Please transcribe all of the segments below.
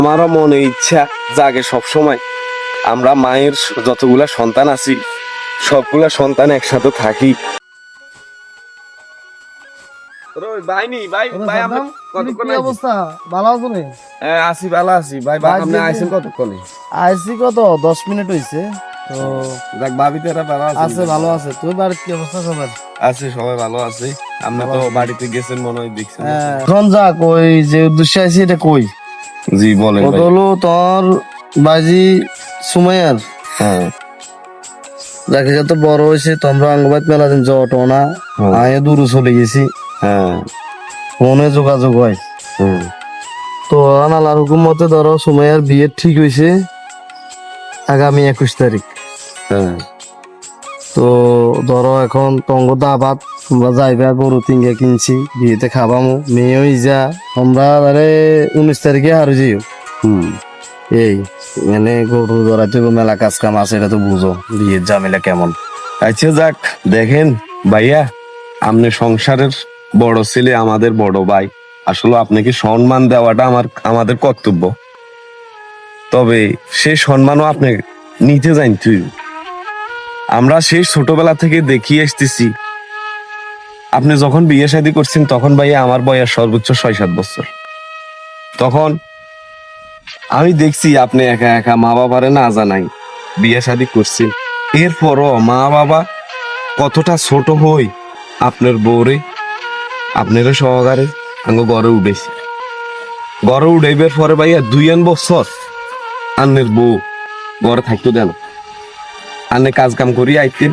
আমারও মনে ইচ্ছা জাগে সব সময় আমরা মায়ের যতগুলা সন্তান আছি সবগুলা সন্তান একসাথে থাকি। অবস্থা ভালো আছো নি? আছি ভালো আছি ভাই। আপনি আইছেন কতক্ষণে? আইসি কত 10 মিনিট হইছে তো। দেখ ভাবি তো এরা ভালো আছে ভালো আছে। তুই বাড়ির কি অবস্থা সবার? আছে সবাই ভালো আছে। আপনি তো বাড়িতে গেছেন মনে হয় দেখছেন। এখন যাক ওই যে উদ্দেশ্যে আইছি এটা কই? জি বলেন ভাই। হলো তোর বাজি সুমাইয়ার। হ্যাঁ যাকে যত বড় হয়েছে তোমরা আঙ্গবাদ মেলা দিন জট না আয় দূরে চলে গেছি। হ্যাঁ ফোনে যোগাযোগ হয়। তো আনালার হুকুম মতে ধরো সুমাইয়ার বিয়ে ঠিক হয়েছে আগামী 21 তারিখ। হ্যাঁ তো ধরো এখন তঙ্গ দাবাত তোমরা যাইবা গরু তিনগে কিনছি বিয়েতে খাবামো মেয়েও যা আমরা 19 তারিখে হারু যাইও। এই মানে গরু ধরাতে মেলা কাজ কাম আছে এটা তো বুঝো বিয়ের ঝামেলা কেমন। আচ্ছা যাক দেখেন ভাইয়া, আপনি সংসারের বড় ছেলে, আমাদের বড় ভাই, আসলে আপনাকে সম্মান দেওয়াটা আমাদের কর্তব্য। তবে সেই সম্মানও আপনি নিতে যান তুই। আমরা সেই ছোটবেলা থেকে দেখিয়ে আসতেছি আপনি যখন বিয়ে শাদী করছেন তখন ভাইয়া আমার বয়স সর্বোচ্চ 6-7 বছর। তখন আমি দেখছি আপনি একা একা মা বাবারে না জানাই বিয়ে শাদী করছেন। এরপরও মা বাবা কতটা ছোট হই আপনার বউরে আপনারও সহকারে আঙ্গ গড়ে উঠেছে। গড়ে উঠাইবার পরে ভাইয়া 2 বছর আন্নের বউ ঘরে থাকতো দেন। আন্নে কাজ কাম করি আইতেন,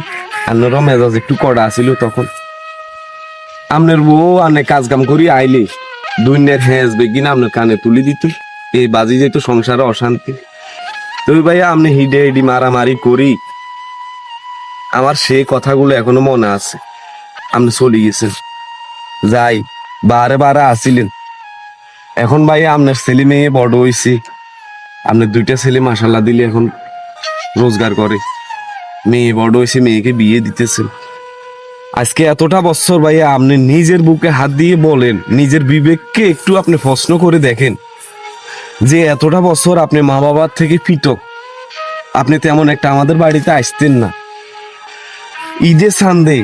আন্নেরও মেজাজ একটু কড়া আছিল তখন। আপনার বউ আন্নে কাজ কাম করি আইলে দুনিয়ার হেঁস বেগিন আপনার কানে তুলি দিত। এই বাজি যেত সংসারে অশান্তি। তুই ভাইয়া আপনি হিডে হিডি মারামারি করি আমার সেই কথাগুলো এখনো মনে আছে। আপনি চলে গেছেন যাই বারে বারে আসিলেন। এখন ভাই আপনার ছেলে মেয়ে বড় হয়েছে, আপনার 2টা ছেলে মাসাল্লাহ দিলে এখন রোজগার করে, মেয়ে বড় হয়েছে মেয়েকে বিয়ে দিতেছেন। আজকে এতটা বছর ভাইয়া আপনি নিজের বুকে হাত দিয়ে বলেন, নিজের বিবেককে একটু আপনি প্রশ্ন করে দেখেন যে এতটা বছর আপনি মা বাবার থেকে পৃথক। আপনি তেমন একটা আমাদের বাড়িতে আসতেন না। ঈদের সান্দে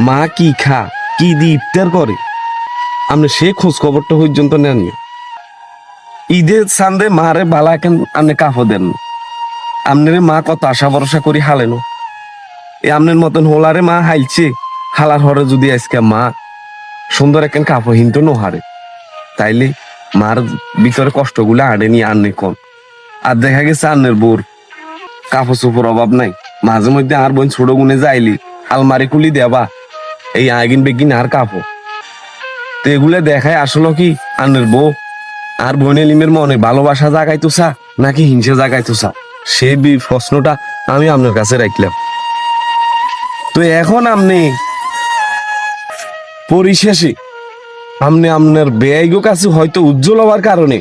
মা কি খা কি দিয়ে ইফতার করে আপনি সে খোঁজ খবরটা পর্যন্ত নেননি। ঈদের সান্দে মারে বালা কেন আপনি কাফো দেন না। আপনার মা কত আশা ভরসা করি হালেন। এ আপনার মতন হোলারে মা হাইলছে, হালার হরে যদি আজকে মা সুন্দর একখান কাপড় হিনতো নোহারে তাইলে মার ভিতরে কষ্টগুলো আড়েনি আননি কম। আর দেখা গেছে আন্নের বোর কাপড় চোপড় অভাব নাই। মাঝে মধ্যে আর বোন ছোট গুনে যাইলি আলমারি খুলি দেবা এই আগিন বেগিন আর কাপড়। তো এগুলো দেখায় আসলে কি আন্নের বউ আর বোনের লিমের মনে ভালোবাসা জাগাইতো চা নাকি হিংসা জাগাইতো চা, সে প্রশ্নটা আমি আপনার কাছে রাখলাম। তো এখন আপনি পরিশেষে আপনি আপনার ব্যয়গো কাছে হয়তো উজ্জ্বল হওয়ার কারণে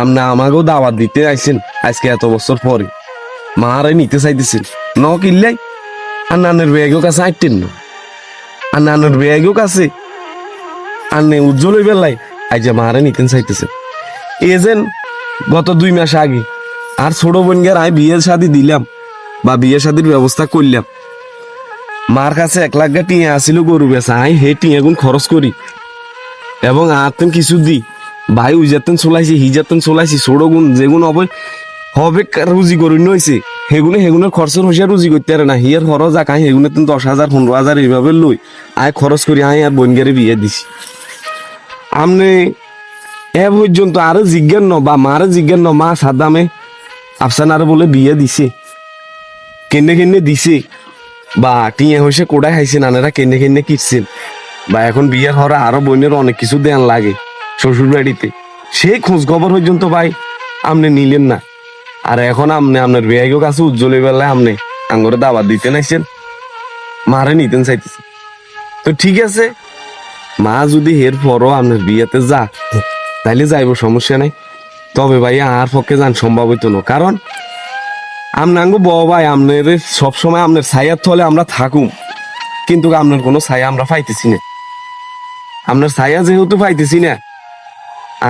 আপনি আমাকেও দাওয়াত দিতে আইছেন আজকে এত বছর পরে। মারে নিতে চাইতেছেন ন কিনলাই আর নানের ব্যয়গো কাছে আইতেন না। আর নানের ব্যয়গো কাছে আন্নে উজ্জ্বল হয়ে বেলাই আজ যে মারে নিতেন চাইতেছেন। এজেন গত 2 মাস আগে আর ছোট বোনকে আমি বিয়ে শাদী দিলাম বা বিয়ে শাদীর ব্যবস্থা করলাম। মার কাছে 1 লাখ টিয়া আসিল গরু বেচা, আই হে টিয়া গুণ খরচ করি এবং আতেন কিছু দি ভাই উইজাতেন চলাইছি হিজাতেন চলাইছি ছোট গুণ যেগুণ হবে হবে রুজি করুন হয়েছে হেগুনের খরচের হইসা রুজি করতে পারে না। হিয়ার খরচ যাক আই হেগুনে 10,000 15,000 এইভাবে লই আয় খরচ করি আই আর বোনগারে বিয়ে দিছি। আমনে এ পর্যন্ত আরো জিজ্ঞান ন বা মারে জিজ্ঞান ন মা সাদ্দামে আফসানারে বলে বিয়ে দিছে কেনে কেনে দিছে বা টিয়া হয়েছে কোড়ায় খাইছে নানেরা কেনে কেনে কিটছেন বা এখন বিয়ে হওয়ার আরো বোনের অনেক কিছু দেন লাগে শ্বশুর বাড়িতে, সেই খোঁজ খবর পর্যন্ত ভাই আপনি নিলেন না। আর এখন আপনি আপনার বিয়েগো কাছে উজ্জ্বল বেলায় আপনি আঙ্গরে দাওয়াত দিতে নাইছেন, মারে নিতেন চাইতেছেন। তো ঠিক আছে, মা যদি এর পরও আপনার বিয়েতে যা তাইলে যাইব সমস্যা নাই। তবে ভাই আর পক্ষে যান সম্ভব হইতো না, কারণ আমনাঙ্গ বউ ভাই আপনার সবসময় আপনার ছায়ার থলে আমরা থাকুম কিন্তু আপনার কোনো ছায়া আমরা পাইতেছি না। আপনার ছায়া যেহেতু পাইতেছি না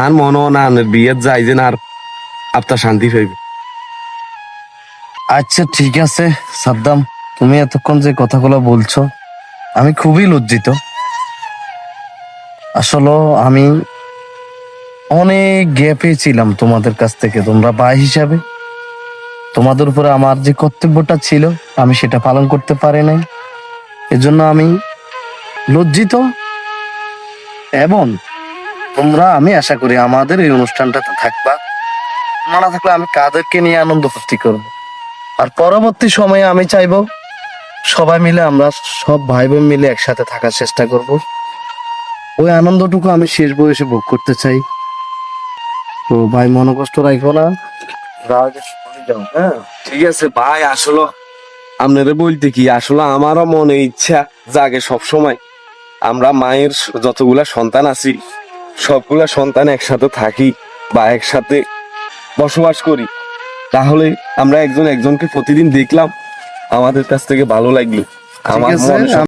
আর মনে না আপনার বিয়ের যাই যে আর আপনার শান্তি পাইবে। আচ্ছা ঠিক আছে সাদ্দাম, তুমি এতক্ষণ যে কথাগুলো বলছো আমি খুবই লজ্জিত। আসলে আমি অনেক গ্যাপে ছিলাম তোমাদের কাছ থেকে, তোমরা ভাই হিসাবে তোমাদের উপরে আমার যে কর্তব্যটা ছিল আমি সেটা পালন করতে পারি নাই, এজন্য আমি লজ্জিত। এবং তোমরা, আমি আশা করি আমাদের এই অনুষ্ঠানটাতে থাকবা, না থাকলে আমি কাদেরকে নিয়ে আনন্দ ফুর্তি করব। আর পরবর্তী সময়ে আমি চাইবো সবাই মিলে, আমরা সব ভাই বোন মিলে একসাথে থাকার চেষ্টা করব। ওই আনন্দটুকু আমি শেষ বয়সে ভোগ করতে চাই। তো ভাই মনোকষ্ট রাখো না, যাও। হ্যাঁ ঠিক আছে ভাই, আসলে আপনারে বলতে কি, আসলে আমারও মনে ইচ্ছা জাগে সব সময় আমরা মায়ের যতগুলা সন্তান আছি সবগুলা সন্তান একসাথে থাকি বা একসাথে বসবাস করি, তাহলে আমরা একজন একজনকে প্রতিদিন দেখলাম, আমাদের কাছ থেকে ভালো লাগলো, ঠিক আমার আছে। মনে